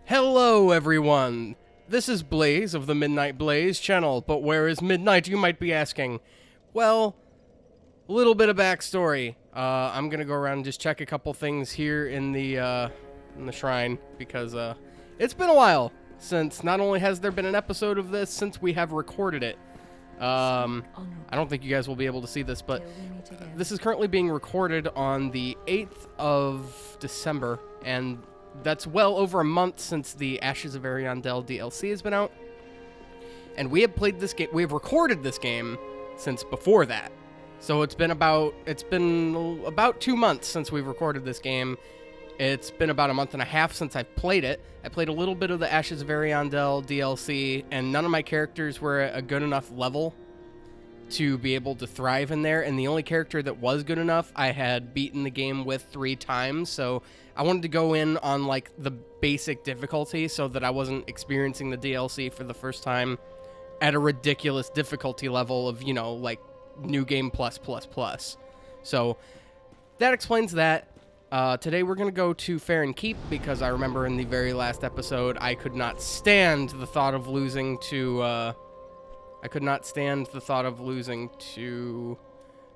Hello everyone! This is Blaze of the Midnight Blaze channel, but where is Midnight, you might be asking? Well, a little bit of backstory. I'm gonna go around and just check a couple things here in the shrine, because it's been a while since not only has there been an episode of this, since we have recorded it. I don't think you guys will be able to see this, but this is currently being recorded on the 8th of December, and that's well over a month since the Ashes of Ariandel DLC has been out. And we have played this game, we have recorded this game since before that. So it's been about 2 months since we've recorded this game. It's been about a month and a half since I've played it. I played a little bit of the Ashes of Ariandel DLC, and none of my characters were at a good enough level to be able to thrive in there, and the only character that was good enough I had beaten the game with 3 times, so I wanted to go in on like the basic difficulty so that I wasn't experiencing the DLC for the first time at a ridiculous difficulty level of, you know, like New Game Plus. So that explains that. Today we're going to go to Farron Keep, because I remember in the very last episode I could not stand the thought of losing to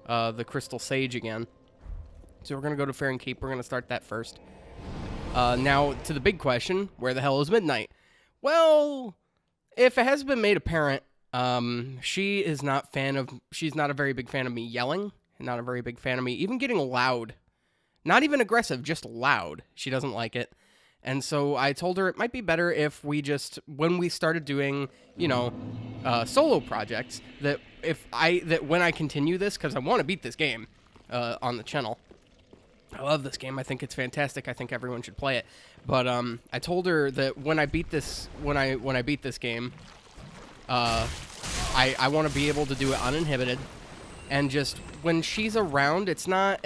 the Crystal Sage again. So we're going to go to Farron Keep. We're going to start that first. Now, to the big question, where the hell is Midnight? Well, if it has been made apparent, she's not a very big fan of me yelling, and not a very big fan of me even getting loud. Not even aggressive, just loud. She doesn't like it. And so I told her it might be better if we just, when we started doing, you know, solo projects, that when I continue this, because I want to beat this game on the channel. I love this game. I think it's fantastic. I think everyone should play it. But I told her that when I beat this, when I beat this game, I want to be able to do it uninhibited, and just when she's around, it's not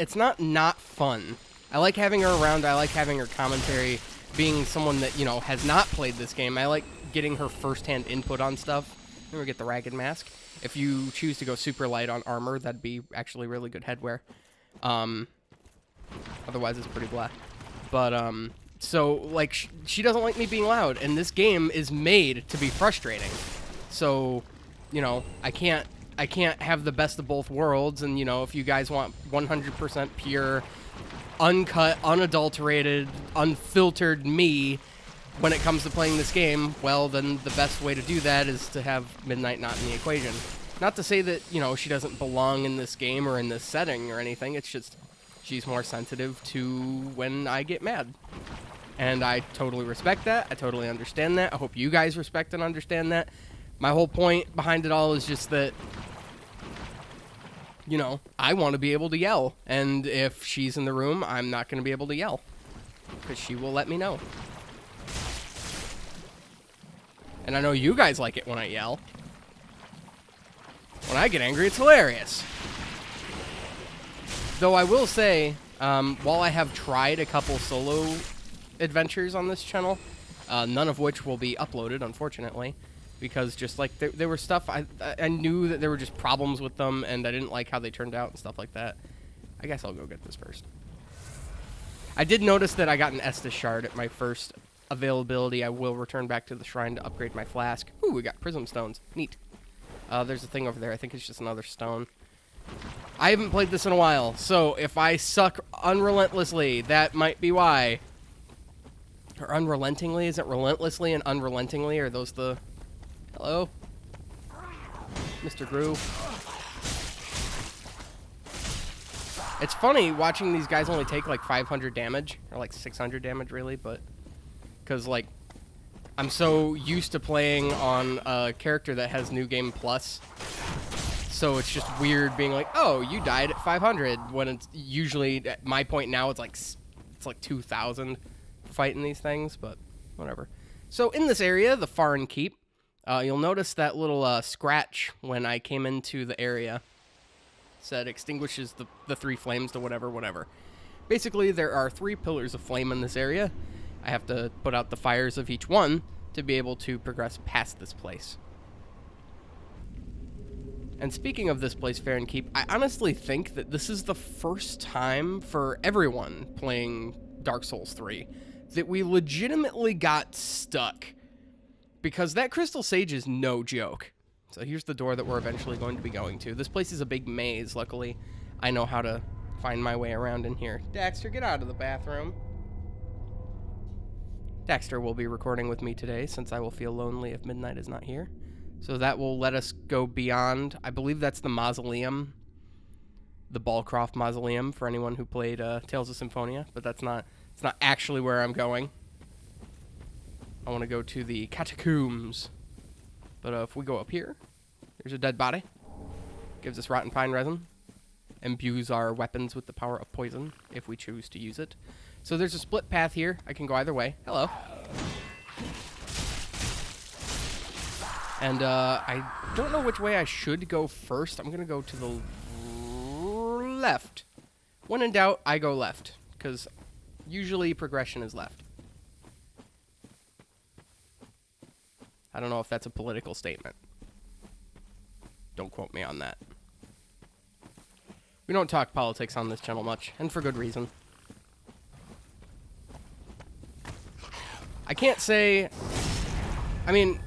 fun. I like having her around. I like having her commentary. Being someone that, you know, has not played this game, I like getting her first-hand input on stuff. Then we get the Ragged Mask. If you choose to go super light on armor, that'd be actually really good headwear. Otherwise, it's pretty blah. But, so, like, she doesn't like me being loud, and this game is made to be frustrating. So, you know, I can't have the best of both worlds, and, you know, if you guys want 100% pure, uncut, unadulterated, unfiltered me when it comes to playing this game, well, then the best way to do that is to have Midnight not in the equation. Not to say that, you know, she doesn't belong in this game or in this setting or anything. It's just she's more sensitive to when I get mad. And I totally respect that. I totally understand that. I hope you guys respect and understand that. My whole point behind it all is just that, you know, I want to be able to yell. And if she's in the room, I'm not going to be able to yell, because she will let me know. And I know you guys like it when I yell. When I get angry, it's hilarious. Though I will say, while I have tried a couple solo adventures on this channel, none of which will be uploaded, unfortunately, because just like there were stuff I knew that there were just problems with them, and I didn't like how they turned out and stuff like that. I guess I'll go get this first. I did notice that I got an Estus shard at my first availability. I will return back to the shrine to upgrade my flask. Ooh, we got prism stones. Neat. There's a thing over there. I think it's just another stone. I haven't played this in a while, so if I suck unrelentlessly, that might be why. Or unrelentingly? Is it relentlessly and unrelentingly? Are those the... Hello? Mr. Gru. It's funny watching these guys only take like 500 damage, or like 600 damage really, but... Because, like, I'm so used to playing on a character that has New Game Plus, so it's just weird being like, oh, you died at 500, when it's usually, at my point now, it's like 2,000 fighting these things, but whatever. So in this area, the Farron Keep, you'll notice that little scratch when I came into the area. It said extinguishes the 3 flames to whatever. Basically, there are 3 pillars of flame in this area. I have to put out the fires of each one to be able to progress past this place. And speaking of this place, Farron Keep, I honestly think that this is the first time for everyone playing Dark Souls 3 that we legitimately got stuck. Because that Crystal Sage is no joke. So here's the door that we're eventually going to be going to. This place is a big maze. Luckily, I know how to find my way around in here. Daxter, get out of the bathroom. Daxter will be recording with me today, since I will feel lonely if Midnight is not here. So that will let us go beyond. I believe that's the mausoleum. The Balcroft Mausoleum, for anyone who played Tales of Symphonia. But that's not, it's not actually where I'm going. I want to go to the catacombs. But if we go up here, there's a dead body. Gives us rotten pine resin. Imbues our weapons with the power of poison, if we choose to use it. So there's a split path here. I can go either way. Hello. And I don't know which way I should go first. I'm going to go to the left. When in doubt, I go left. Because usually progression is left. I don't know if that's a political statement. Don't quote me on that. We don't talk politics on this channel much, and for good reason. I can't say... I mean...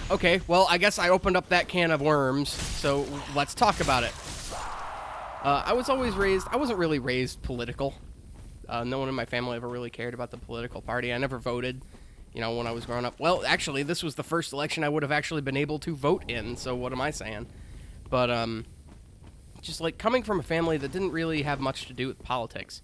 Okay, well, I guess I opened up that can of worms, so let's talk about it. I was always raised... I wasn't really raised political. No one in my family ever really cared about the political party. I never voted, you know, when I was growing up. Well, actually, this was the first election I would have actually been able to vote in, so what am I saying? But, just, like, coming from a family that didn't really have much to do with politics.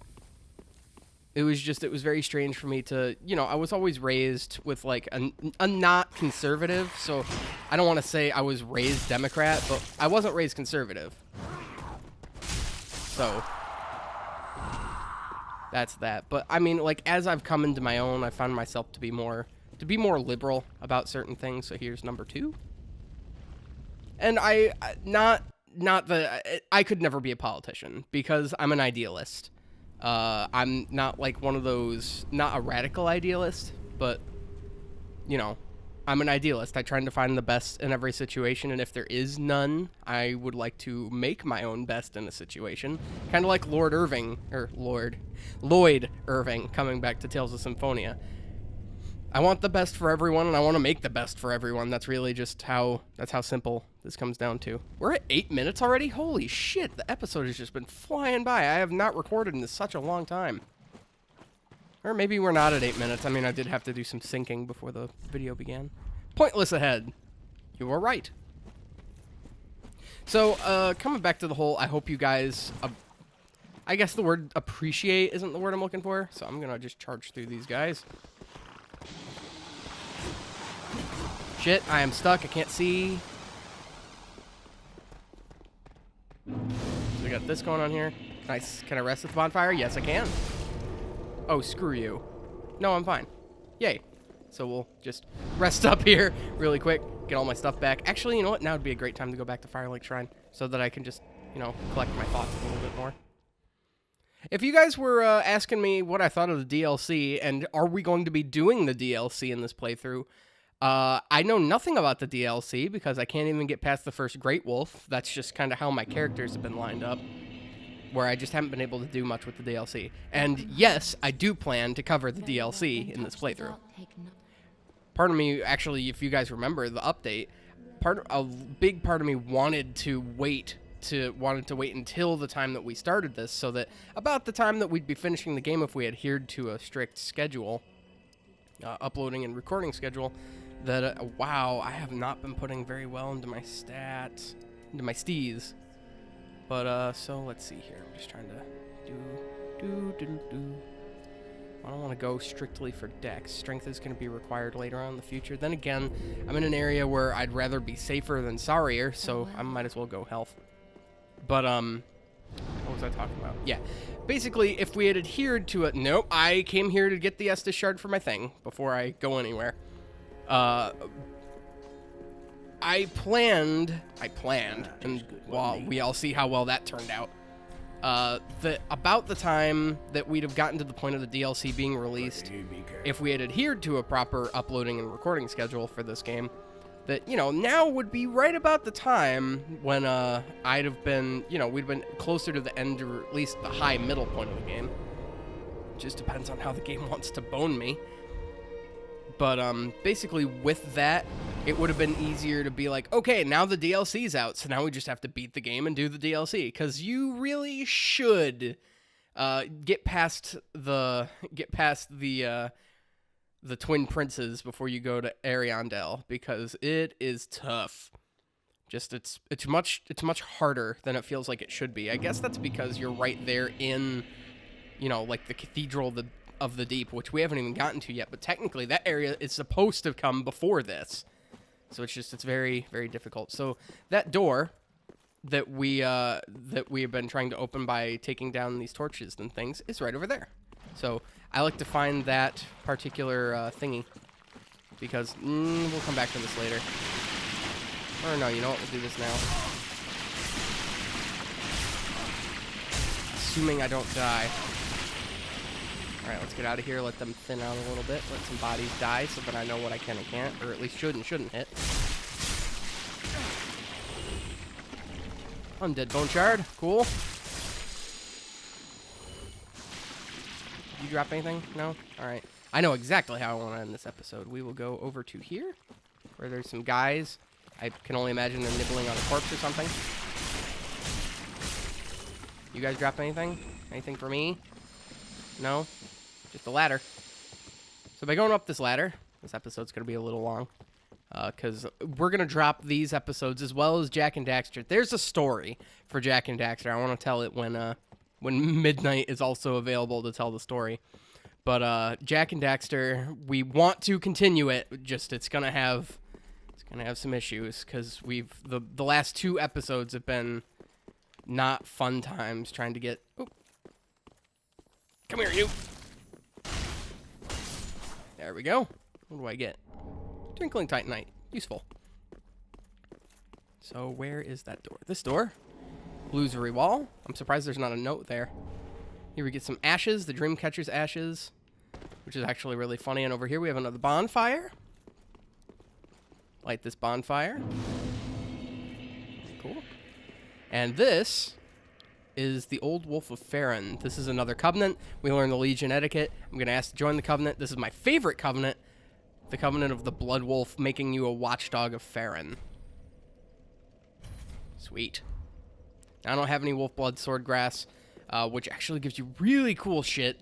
It was very strange for me to, you know, I was always raised with, like, a not conservative, so I don't want to say I was raised Democrat, but I wasn't raised conservative. So, that's that. But, I mean, like, as I've come into my own, I found myself to be more liberal about certain things, so here's number 2. And I could never be a politician, because I'm an idealist. I'm not like one of those, not a radical idealist, but, you know, I'm an idealist. I try to find the best in every situation, and if there is none, I would like to make my own best in a situation. Kind of like Lloyd Irving, coming back to Tales of Symphonia. I want the best for everyone, and I want to make the best for everyone. That's really just that's how simple this comes down to. We're at 8 minutes already? Holy shit, the episode has just been flying by. I have not recorded in such a long time. Or maybe we're not at 8 minutes. I mean, I did have to do some syncing before the video began. Pointless ahead. You were right. So, coming back to the whole, I hope you guys, I guess the word appreciate isn't the word I'm looking for, so I'm gonna just charge through these guys. Shit, I am stuck. I can't see. So we got this going on here. Nice. Can I rest at the bonfire? Yes, I can. Oh, screw you. No, I'm fine. Yay. So we'll just rest up here really quick, get all my stuff back. Actually, you know what? Now would be a great time to go back to Firelake Shrine so that I can just, you know, collect my thoughts a little bit more. If you guys were asking me what I thought of the DLC and are we going to be doing the DLC in this playthrough, I know nothing about the DLC because I can't even get past the first Great Wolf. That's just kind of how my characters have been lined up, where I just haven't been able to do much with the DLC. And yes, I do plan to cover the DLC in this playthrough. Part of me, actually, if you guys remember the update, a big part of me wanted to wait until the time that we started this, so that about the time that we'd be finishing the game, if we adhered to a strict schedule, uploading and recording schedule, that, wow, I have not been putting very well into my stats, into my stees. But, so, let's see here. I'm just trying to do. I don't want to go strictly for dex. Strength is going to be required later on in the future. Then again, I'm in an area where I'd rather be safer than sorrier, so I might as well go health. But, what was I talking about? Yeah. Basically, if we had adhered to it... Nope, I came here to get the Estus shard for my thing before I go anywhere. I planned, and well, we all see how well that turned out. That about the time that we'd have gotten to the point of the DLC being released, if we had adhered to a proper uploading and recording schedule for this game, that, you know, now would be right about the time when I'd have been, you know, we'd been closer to the end, or at least the high middle point of the game. Just depends on how the game wants to bone me. But basically with that, it would have been easier to be like, okay, now the DLC's out, so now we just have to beat the game and do the DLC, because you really should get past the Twin Princes before you go to Ariandel, because it is tough. Just it's much harder than it feels like it should be. I guess that's because you're right there in, you know, like the Cathedral of the Deep, which we haven't even gotten to yet, but technically that area is supposed to come before this. So it's very, very difficult. So that door that we have been trying to open by taking down these torches and things is right over there. So I like to find that particular thingy, because we'll come back to this later. Or no, you know what? We'll do this now. Assuming I don't die. Alright, let's get out of here, let them thin out a little bit, let some bodies die so that I know what I can and can't, or at least should and shouldn't hit. Undead Bone Shard, cool. Did you drop anything? No? Alright. I know exactly how I want to end this episode. We will go over to here, where there's some guys. I can only imagine they're nibbling on a corpse or something. You guys drop anything? Anything for me? No? Just a ladder. So by going up this ladder, this episode's going to be a little long, because we're going to drop these episodes as well as Jak and Daxter. There's a story for Jak and Daxter. I want to tell it when Midnight is also available to tell the story. But Jak and Daxter, we want to continue it. Just it's going to have some issues, because the last 2 episodes have been not fun times trying to get. Oh. Come here, you. There we go. What do I get? Twinkling Titanite. Useful. So where is that door? This door. Illusory wall. I'm surprised there's not a note there. Here we get some ashes, the Dreamcatcher's ashes, which is actually really funny. And over here we have another bonfire. Light this bonfire. Cool. And this is the Old Wolf of Farron. This is another covenant. We learned the Legion etiquette. I'm going to ask to join the covenant. This is my favorite covenant. The covenant of the Blood Wolf, making you a Watchdog of Farron. Sweet. I don't have any Wolf Blood Swordgrass, which actually gives you really cool shit.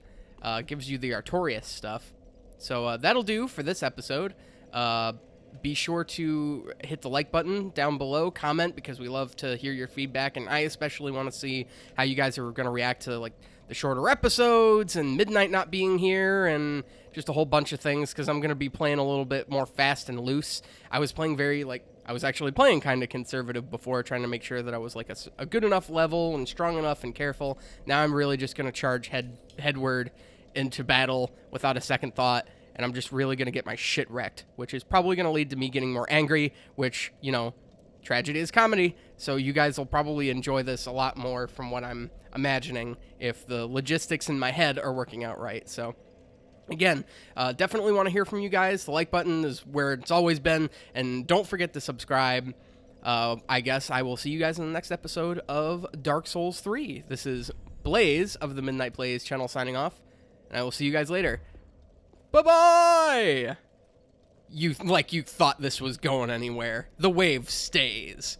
Gives you the Artorias stuff. So that'll do for this episode. Be sure to hit the like button down below, comment, because we love to hear your feedback, and I especially want to see how you guys are going to react to like the shorter episodes and Midnight not being here and just a whole bunch of things, because I'm going to be playing a little bit more fast and loose. I was playing I was actually playing kind of conservative before, trying to make sure that I was like a good enough level and strong enough and careful. Now I'm really just going to charge headward into battle without a second thought. And I'm just really going to get my shit wrecked, which is probably going to lead to me getting more angry, which, you know, tragedy is comedy. So you guys will probably enjoy this a lot more from what I'm imagining if the logistics in my head are working out right. So, again, definitely want to hear from you guys. The like button is where it's always been. And don't forget to subscribe. I guess I will see you guys in the next episode of Dark Souls 3. This is Blaze of the Midnight Blaze channel signing off. And I will see you guys later. Bye-bye! You thought this was going anywhere. The wave stays.